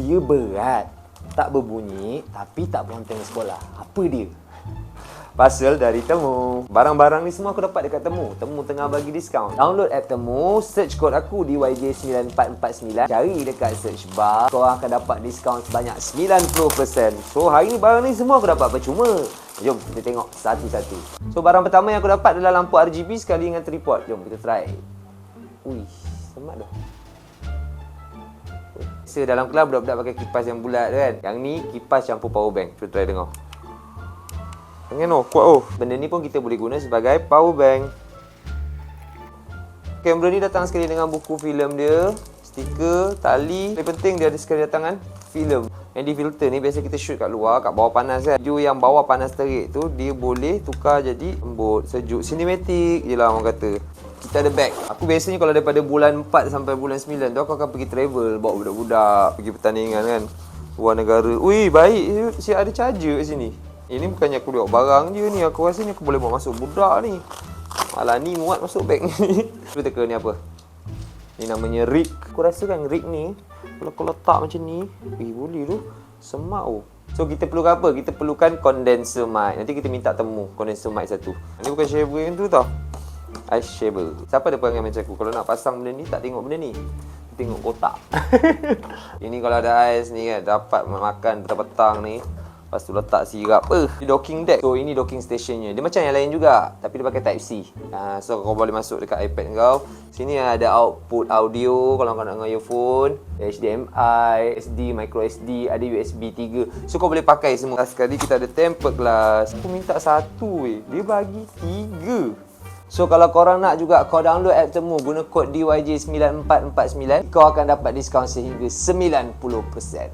Dia berat, tak berbunyi, tapi tak bonteng sekolah. Apa dia? Pasal dari Temu. Barang-barang ni semua aku dapat dekat Temu. Temu tengah bagi diskaun. Download app Temu, search kod aku DYJ9449. Cari dekat search bar. Korang akan dapat diskaun sebanyak 90%. So, hari ni barang ni semua aku dapat percuma. Jom kita tengok satu-satu. So, barang pertama yang aku dapat adalah lampu RGB sekali dengan tripod. Jom kita try. Ui, semat dah. So, dalam kelas budak-budak pakai kipas yang bulat kan. Yang ni kipas campur power bank. Cuba try dengar. Angin kuat. Benda ni pun kita boleh guna sebagai power bank. Kamera ni datang sekali dengan buku filem dia, stiker, tali. Yang penting dia ada sekali datang dengan filem. Yang di filter ni biasa kita shoot kat luar, kat bawah panas kan. Baju yang bawah panas terik tu dia boleh tukar jadi lembut, sejuk, cinematic je lah orang kata. Kita ada bag. Aku biasanya kalau daripada bulan 4 sampai bulan 9 tu aku akan pergi travel, bawa budak-budak pergi pertandingan kan. Luar negara. Ui, baik. Siap ada charger kat sini. Ini bukannya aku tengok barang je ni. Aku rasa ni aku boleh bawa masuk budak ni. Malah ni muat masuk beg ni. Cuba teka ni apa? Ni namanya rig. Aku rasa kan rig ni kalau kau letak macam ni, boleh tu. Semak tu. So kita perlukan apa? Kita perlukan condenser mic. Nanti kita minta Temu condenser mic satu. Ni bukan shaver yang tu tau. Ice shaver. Siapa ada perangai macam aku? Kalau nak pasang benda ni tak tengok benda ni. Tengok kotak. Ini kalau ada ais ni kan, dapat makan petang-petang ni. Lepas tu letak sirap. Di docking deck. So ini docking stationnya. Dia macam yang lain juga, tapi dia pakai type C. So kau boleh masuk dekat iPad kau. Sini ada output audio kalau kau nak guna earphone, HDMI, SD, micro SD, ada USB 3. So kau boleh pakai semua. Sekali kita ada tempered glass. Aku minta satu dia bagi 3. So kalau korang nak juga, kau download app Temu, guna kod DYJ9449, kau akan dapat diskaun sehingga 90%.